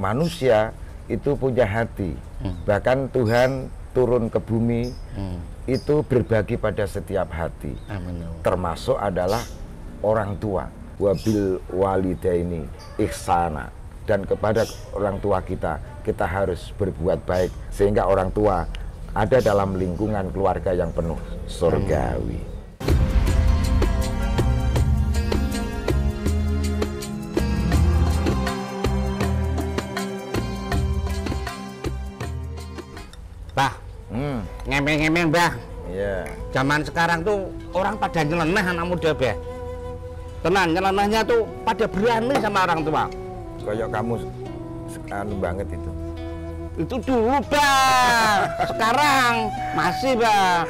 manusia itu punya hati. Bahkan Tuhan turun ke bumi itu berbagi pada setiap hati. Amin. Termasuk adalah orang tua. Wabil walidaini ihsana. Dan kepada orang tua kita harus berbuat baik sehingga orang tua ada dalam lingkungan keluarga yang penuh surgawi. Bah, ngemeng-ngemeng bah. Iya. Zaman sekarang tuh orang pada nyeleneh anak muda bah. Tenan, nyelenehnya tuh pada berani sama orang tua. Kayak kamu anu banget itu. Itu dulu bah. Sekarang masih bah.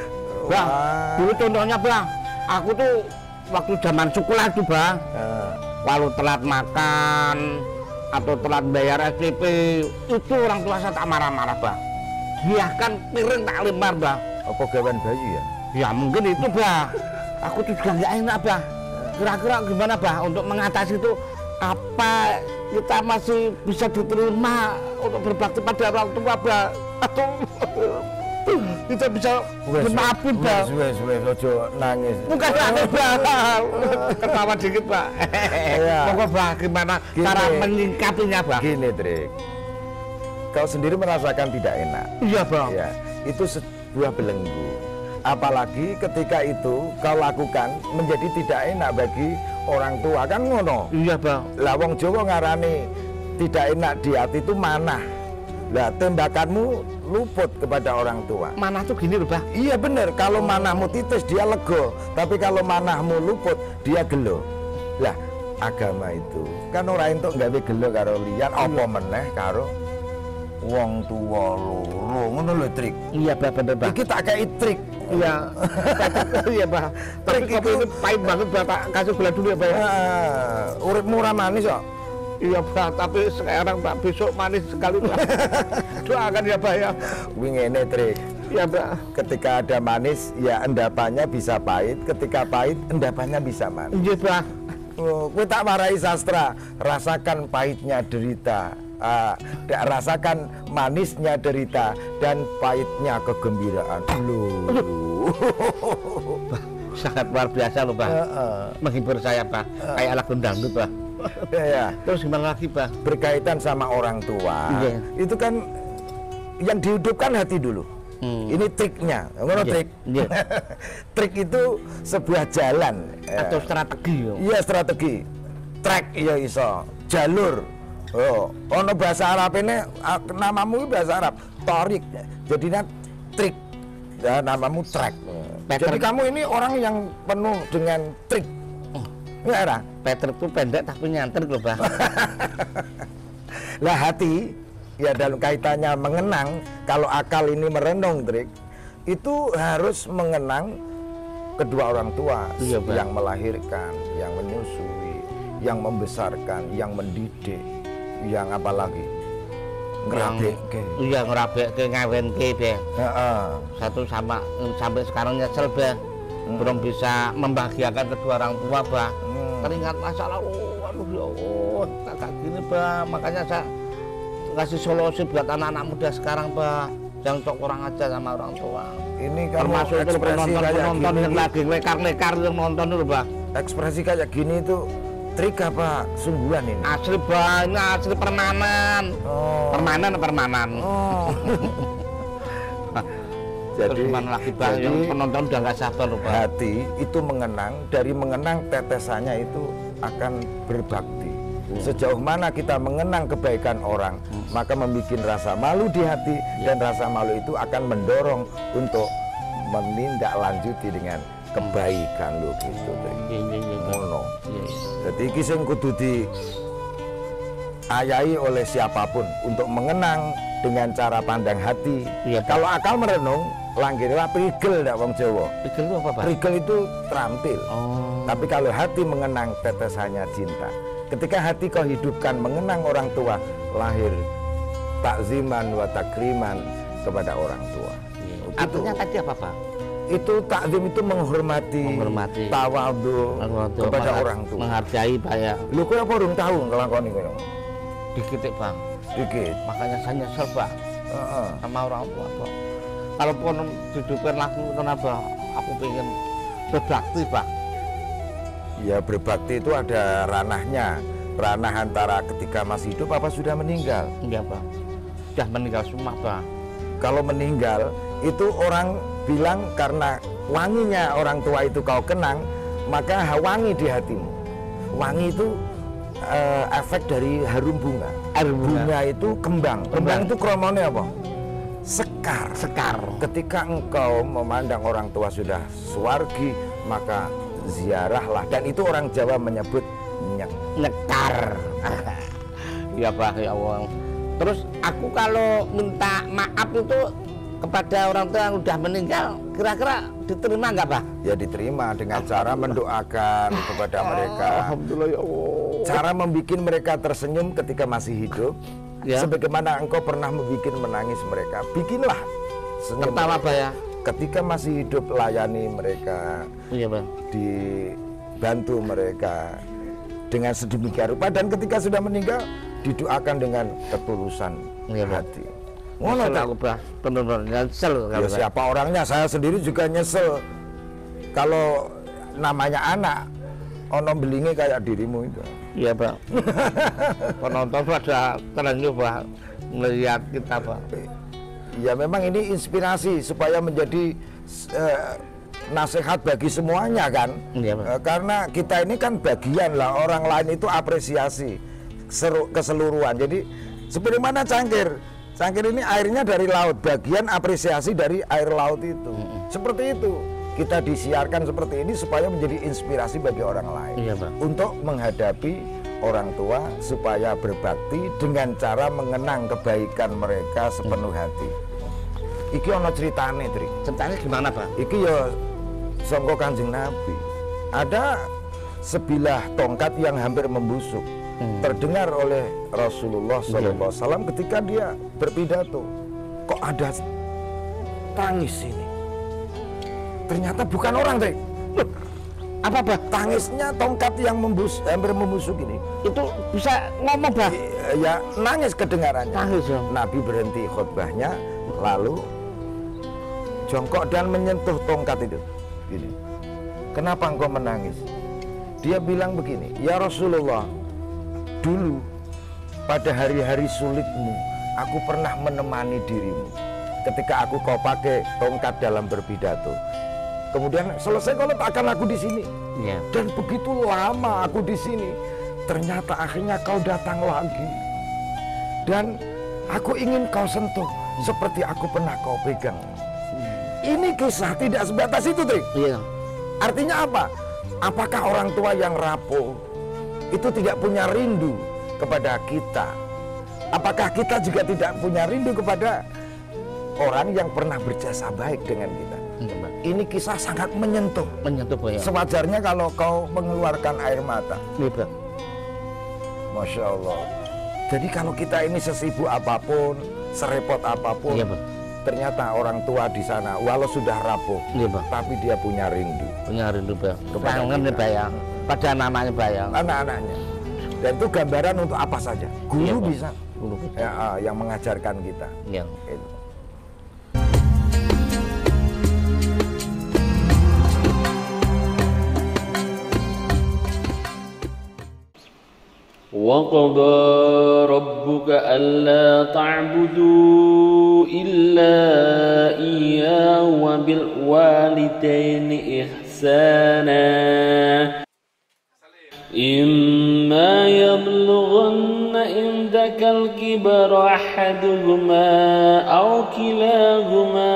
Bah, dulu contohnya bah. Aku tuh waktu zaman sekolah tuh bah. Walau telat makan atau telat bayar SPP, itu orang tua saya tak marah-marah bah. Bahkan piring tak lempar bah. Apa gawan bayi ya? Ya mungkin itu bah. Aku tuh juga nggak enak bah. Kira-kira gimana bah untuk mengatasi itu, apa kita masih bisa diterima untuk berbakti pada orang tua bah, atau kita bisa memaafin bah? Wes ojo nangis. Bukan nangis bah, ketawa dikit bah. Pokoknya bah gimana cara menyingkapinya bah? Gini Trik, kau sendiri merasakan tidak enak. Iya bah. Ya, itu sebuah belenggu. Apalagi ketika itu kau lakukan menjadi tidak enak bagi orang tua, kan ngono. Iya bang. Lah wong Jawa ngarani tidak enak di hati itu manah. Lah tembakanmu luput kepada orang tua. Manah tuh gini loh bang. Iya bener, kalau manahmu titis dia lego, tapi kalau manahmu luput dia gelo. Lah agama itu kan orang entuk gawe gelo karo liyan, apa meneh karo wong tua loro, ngono lho Trik. Iya bang, bener bang. Iki tak kei trik. Iya. Iya bang. Tapi kopi ini pahit banget bang, tak kasih gula dulu ya bang. Uripmu ora manis kok. Iya bang, tapi sekarang bang besok manis sekali bang. Doakan ya bang ya. Kuwi ngene Trik. Iya bang. Ketika ada manis, ya endapannya bisa pahit. Ketika pahit, endapannya bisa manis. Iya bang. Kowe tak marahi sastra, rasakan pahitnya derita. Rasakan manisnya derita dan pahitnya kegembiraan. Sangat luar biasa loh Pak. Menghibur saya Pak. Kayak lagu dangdut Pak. Ya. Terus gimana lagi Pak? Berkaitan sama orang tua. Iya. Itu kan yang dihidupkan hati dulu. Ini triknya, ngono trik. Iya. Trik itu sebuah jalan atau strategi. Iya strategi. Trek iya iso. Jalur. Oh, ono bahasa Arab ini namamu bahasa Arab, Torik. Jadinya trik. Ya, namamu trek. Jadi kamu ini orang yang penuh dengan trik. Ya, Ra? Peter itu pendek tapi nyanter loh, Bang. Lah hati ya dalam kaitannya mengenang, kalau akal ini merenung Trik, itu harus mengenang kedua orang tua yang melahirkan, yang menyusui, yang membesarkan, yang mendidik. Yang apa lagi ngerabekke, iya ngerabekke ngawenke be. Satu sama sampai sekarang nyesel be, belum bisa membahagiakan kedua orang tua bah. Teringat masa lalu, aduh ya Allah, kakak gini bah. Makanya saya ngasih solusi buat anak-anak muda sekarang bah, jangan sok kurang aja sama orang tua. Ini kalau termasuk itu penonton yang lagi lekar-lekar yang nonton dulu bah. Ekspresi kayak gini itu trik apa sungguhan ini? Asli banyak, asli permanen. Permanen. Jadi lagi yang penonton udah nggak sabar loh Pak. Hati itu mengenang, dari mengenang tetesannya itu akan berbakti. Sejauh mana kita mengenang kebaikan orang, maka membuat rasa malu di hati, dan rasa malu itu akan mendorong untuk menindaklanjuti dengan kebaikan lo gitu. Ngono. Jadi iki sing kudu diayahi oleh siapapun untuk mengenang dengan cara pandang hati. Kalau akal merenung, langgirlah prigel ndak wong Jawa. Prigel itu apa, Pak? Prigel itu terampil. Tapi kalau hati mengenang tetesannya cinta. Ketika hati kau hidupkan mengenang orang tua, lahir takziman wa takriman kepada orang tua. Artinya tadi apa, Pak? Itu takzim itu menghormati tawadhu kepada orang tua, menghargai Pak ya. Lu kok apa urung tahu ngelakoni koyo? Dikit Bang. Dikit. Makanya saya nyesel Pak sama orang tua Pak. Kalaupun hidupkan lagi kenapa aku pengen berbakti Pak. Ya berbakti itu ada ranahnya. Ranah antara ketika masih hidup apa sudah meninggal? Iya Pak. Sudah meninggal semua Pak. Kalau meninggal itu orang bilang karena wanginya orang tua itu kau kenang, maka wangi di hatimu. Wangi itu efek dari harum bunga. Bunga itu kembang. Kembang itu kromone apa? Sekar. Ketika engkau memandang orang tua sudah suwargi, maka ziarahlah. Dan itu orang Jawa menyebut nyekar. Ya Pak, ya Allah. Terus aku kalau minta maaf itu kepada orang tua yang sudah meninggal, kira-kira diterima nggak Pak? Ya diterima dengan cara mendoakan kepada mereka. Alhamdulillah ya Allah. Cara membuat mereka tersenyum ketika masih hidup. Ya. Sebagaimana engkau pernah membuat menangis mereka, bikinlah senyum. Tertawa Pak ya. Ketika masih hidup layani mereka. Iya Pak. Dibantu mereka dengan sedemikian rupa, dan ketika sudah meninggal didoakan dengan ketulusan hati. Nyesel aku Pak, benar-benar nyesel. Ya siapa orangnya, saya sendiri juga nyesel. Kalau namanya anak, ono belinge kayak dirimu itu. Iya Pak. Penonton pada terenyuh Pak melihat kita Pak. Ya memang ini inspirasi supaya menjadi nasihat bagi semuanya kan. Iya, Pak. Karena kita ini kan bagian lah, orang lain itu apresiasi keseluruhan. Jadi seperti mana cangkir ini airnya dari laut, bagian apresiasi dari air laut itu. Seperti itu kita disiarkan seperti ini supaya menjadi inspirasi bagi orang lain. Iya, Pak. Untuk menghadapi orang tua supaya berbakti dengan cara mengenang kebaikan mereka sepenuh hati. Iki ono ceritane, Tri. Ceritanya gimana Pak? Iki ya sangka Kanjeng Nabi. Ada sebilah tongkat yang hampir membusuk. Terdengar oleh Rasulullah SAW ketika dia berpidato. Kok ada tangis ini? Ternyata bukan orang, Tri. Apa Pak? Tangisnya tongkat yang hampir membusuk ini. Itu bisa ngomong Pak? Ya nangis kedengarannya. Nangis ya. Nabi berhenti khutbahnya, lalu jongkok dan menyentuh tongkat itu. Gini. Kenapa engkau menangis? Dia bilang begini, ya Rasulullah, dulu pada hari-hari sulitmu, aku pernah menemani dirimu ketika kau pakai tongkat dalam berpidato. Kemudian selesai kau letakkan aku di sini. Ya. Dan begitu lama aku di sini, ternyata akhirnya kau datang lagi. Dan aku ingin kau sentuh seperti aku pernah kau pegang. Ini kisah tidak sebatas itu, Tri. Iya. Artinya apa? Apakah orang tua yang rapuh itu tidak punya rindu kepada kita? Apakah kita juga tidak punya rindu kepada orang yang pernah berjasa baik dengan kita? Ini kisah sangat menyentuh. Menyentuh ya. Sewajarnya kalau kau mengeluarkan air mata. Iya. Masya Allah. Jadi kalau kita ini sesibuk apapun, serepot apapun, iya, ternyata orang tua di sana walau sudah rapuh, iya, tapi dia punya rindu. Punya rindu Pak. Kangen nih Pak ya. Pada namanya Pak ya. Anak-anaknya. Dan itu gambaran untuk apa saja. Guru iya, bisa. Guru bisa. Ya, yang mengajarkan kita. Iya. Itu. وَقَضَى رَبُّكَ أَلَّا تَعْبُدُوا إِلَّا إِيَّاهُ وَبِالْوَالِدَيْنِ إِحْسَانًا إِمَّا يَبْلُغَنَّ عِندَكَ الْكِبَرَ أَحَدُهُمَا أَوْ كِلَاهُمَا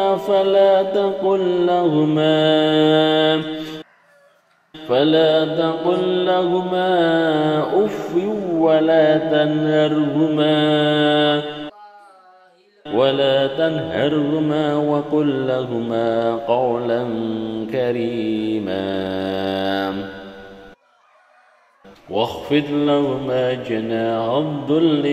فلا تقل لهما أف ولا تنهرهما وقل لهما قولا كريما واخفض لهما جناح الذل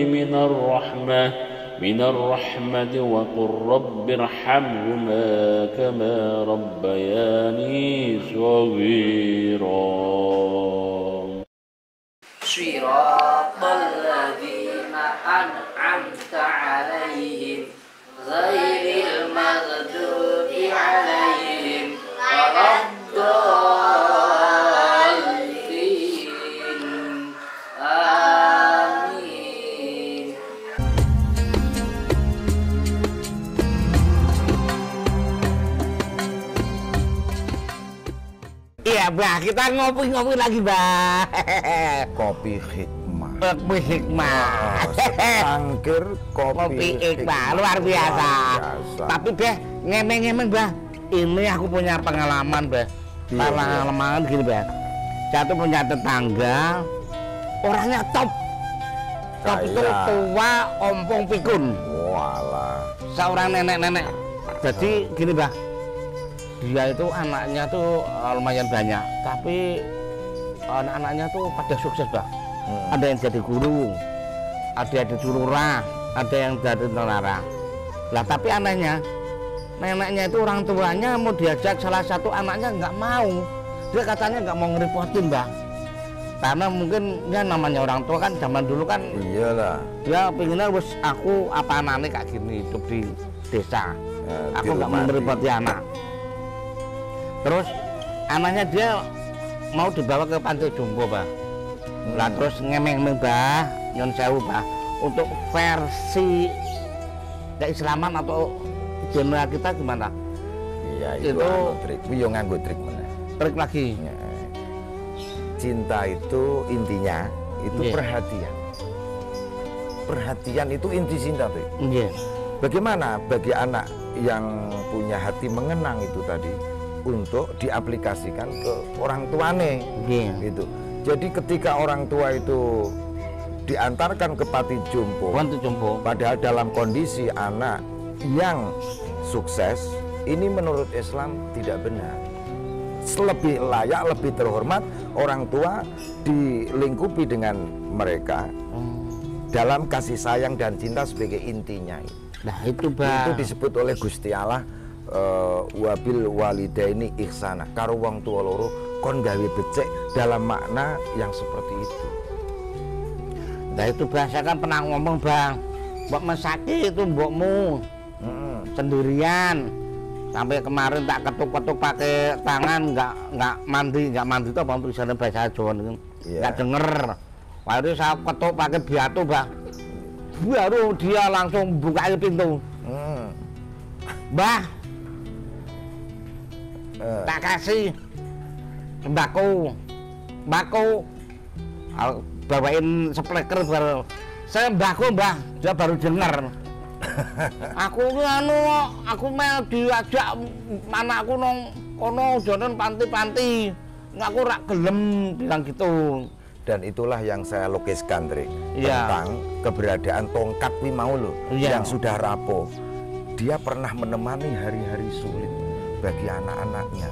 من الرحمة وقل رب ارحمهما كما ربياني صغيرا صراط الذين أنعمت عليهم غير المغضوب عليهم ولا الضالين آمين. Iya, Bah, kita ngopi-ngopi lagi, Bah. Kopi hikmah. Kopi hikmah. Secangkir kopi hikmah luar biasa. Tapi, Bah, ngemeng-ngemeng, Bah. Ini aku punya pengalaman, Bah. Pengalaman gini, Bah. Saya tuh punya tetangga, orangnya top. Top itu tua, ompong pikun. Walah. Seorang nenek-nenek. Jadi gini, Bah. Dia itu anaknya tuh lumayan banyak, tapi anak-anaknya tuh pada sukses, Bah. Ada yang jadi guru, ada yang jadi lurah, ada yang jadi tentara. Lah tapi anehnya, neneknya itu orang tuanya mau diajak salah satu anaknya nggak mau. Dia katanya nggak mau ngerepotin, Bah. Karena mungkin ya namanya orang tua kan zaman dulu kan. Iyalah. Dia pengennya wes aku apa anaknya kayak gini hidup di desa. Aku nggak mau ngerepoti anak. Terus anaknya dia mau dibawa ke panti jompo, Bah. Lah terus ngemeng-ngemeng, Bah, nyon sewu, Bah, untuk versi keislaman atau general kita gimana? Iya, itu trik. Yo nganggo trik mana? Trik lagi. Ya. Cinta itu intinya itu perhatian. Perhatian itu inti cinta, tuh. Bagaimana bagi anak yang punya hati mengenang itu tadi? Untuk diaplikasikan ke orang tuane, gitu. Jadi ketika orang tua itu diantarkan ke panti jompo, padahal dalam kondisi anak yang sukses, ini menurut Islam tidak benar. Lebih layak, lebih terhormat orang tua dilingkupi dengan mereka dalam kasih sayang dan cinta sebagai intinya. Nah itu, Bah. Itu disebut oleh Gusti Allah. Wabil walidaini ihsana, karo wong tua loro kon gawe becik, dalam makna yang seperti itu. Nah itu Bah, saya kan pernah ngomong, Bang, mbok mesaki itu mbokmu sendirian, sampai kemarin tak ketuk-ketuk pakai tangan, nggak mandi itu apa tulisannya bahasa Jawa itu nggak denger. Waktu itu saya ketuk pakai biatu, Bah, baru dia langsung buka pintu. Bah, tak kasih sembako, bawain sepleker baru sembako, Mbah. Dia baru dengar. Aku mau diajak anakku nong kono jonon panti-panti, aku rak gelem bilang gitu. Dan itulah yang saya lukiskan, Trik, tentang keberadaan tongkat Wimau loh, yang sudah rapuh. Dia pernah menemani hari-hari sulit bagi anak-anaknya,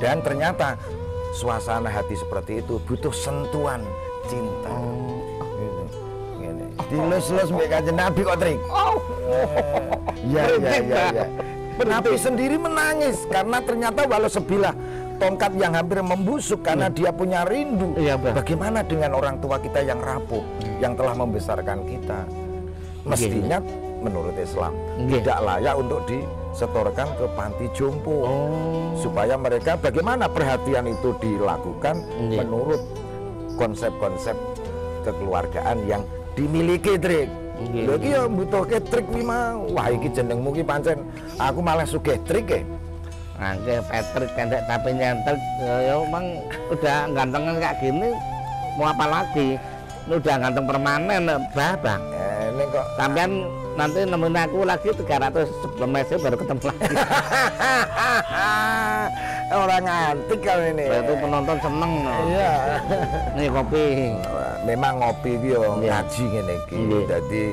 dan ternyata suasana hati seperti itu butuh sentuhan cinta. Dilus-lus mbek Kanjeng Nabi kok, Trik. Ya. Nabi sendiri menangis karena ternyata walau sebilah tongkat yang hampir membusuk karena dia punya rindu. Bagaimana dengan orang tua kita yang rapuh, yang telah membesarkan kita? Mestinya menurut Islam tidak layak untuk disetorkan ke panti jompo, supaya mereka bagaimana perhatian itu dilakukan menurut konsep-konsep kekeluargaan yang dimiliki, Trik. Lho iki ya mbutuhke trik kuwi mau. Wah iki jenengmu ki pancen aku malah sugih trik e. Nggih, Patrick pendek tapi nyentel ya emang udah ganteng kayak gini mau apa lagi? Ini udah ganteng permanen, Bah. Ini kok sampean nanti nemuin aku lagi 300 sebelum mesej baru ketemu lagi. Orang antik kalau ini. Itu penonton seneng. Iya. Nih kopi. Memang ngopi ki yo ngaji ngene iki. Dadi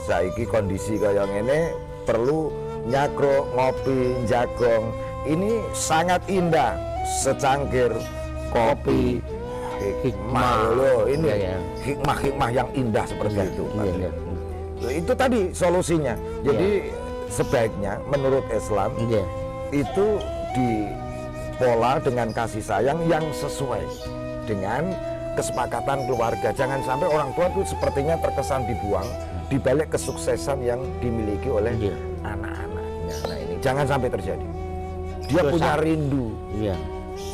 saiki kondisi kaya ngene perlu nyakro ngopi jagong. Ini sangat indah, secangkir kopi hikmah loh. Ini hikmah-hikmah yang indah seperti itu. Itu tadi solusinya. Jadi sebaiknya menurut Islam itu dipola dengan kasih sayang yang sesuai dengan kesepakatan keluarga. Jangan sampai orang tua itu sepertinya terkesan dibuang di balik kesuksesan yang dimiliki oleh anak-anaknya. Nah ini jangan sampai terjadi. Dia punya rindu,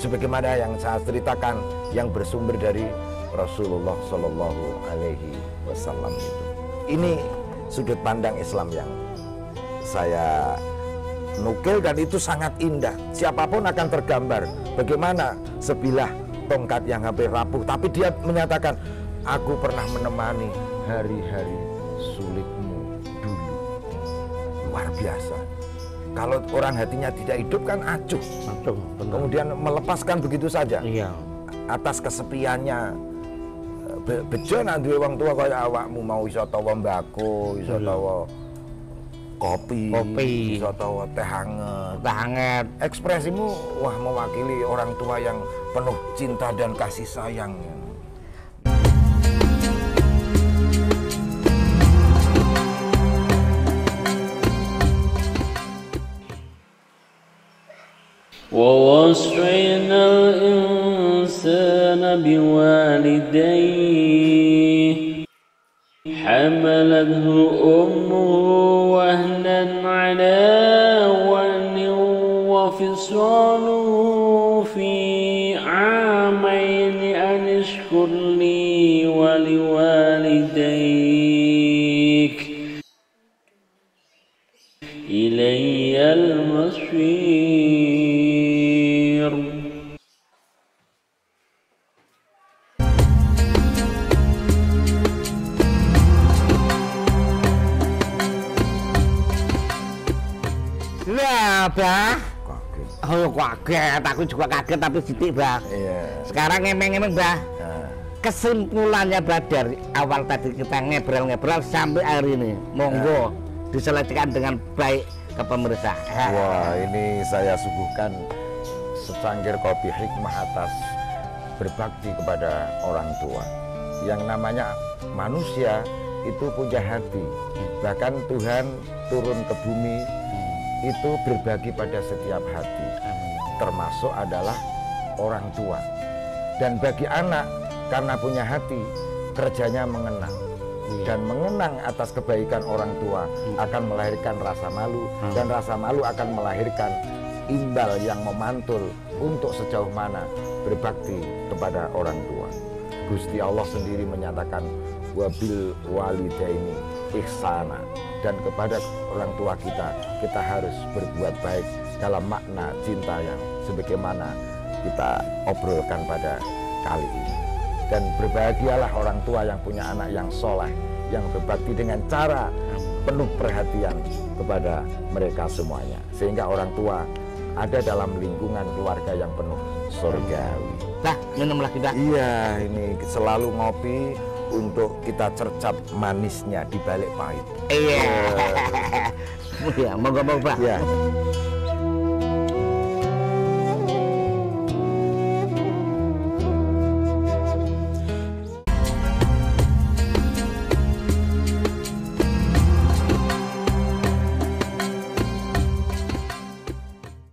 sebagaimana yang saya ceritakan yang bersumber dari Rasulullah Shallallahu Alaihi Wasallam itu. Ini sudut pandang Islam yang saya nukil dan itu sangat indah. Siapapun akan tergambar bagaimana sebilah tongkat yang hampir rapuh, tapi dia menyatakan, aku pernah menemani hari-hari sulitmu dulu. Luar biasa. Kalau orang hatinya tidak hidup kan acuh. Kemudian melepaskan begitu saja. Atas kesepiannya. Bejo nak duwe wong tua kaya awakmu mau iso tawa mbako, iso tawa kopi, iso tawa teh hangat. Ekspresimu wah mewakili orang tua yang penuh cinta dan kasih sayang. ووصينا الإنسان بوالديه حملته أمه وهنا على وهن وفصاله في عامين أن اشكر لي ولوالديك إلي المصير. Bah, oh kaget, aku juga kaget tapi sedikit bah. Sekarang ngemeng-ngemeng bah. Kesimpulannya bah dari awal tadi kita ngebrol-ngebrol sampai hari ini, monggo diselesaikan dengan baik ke pemirsa. Wah, ini saya suguhkan secangkir kopi hikmah atas berbakti kepada orang tua. Yang namanya manusia itu punya hati. Bahkan Tuhan turun ke bumi itu berbagi pada setiap hati, termasuk adalah orang tua. Dan bagi anak, karena punya hati, kerjanya mengenang. Dan mengenang atas kebaikan orang tua akan melahirkan rasa malu, dan rasa malu akan melahirkan imbal yang memantul untuk sejauh mana berbakti kepada orang tua. Gusti Allah sendiri menyatakan wabil walidaini ihsana, dan kepada orang tua kita harus berbuat baik dalam makna cinta yang sebagaimana kita obrolkan pada kali ini. Dan berbahagialah orang tua yang punya anak yang soleh, yang berbakti dengan cara penuh perhatian kepada mereka semuanya, sehingga orang tua ada dalam lingkungan keluarga yang penuh surgawi. Nah, minum lagi dah. Iya, ini selalu ngopi untuk kita cercap manisnya di balik pahit. Iya. Moga-moga. Ya.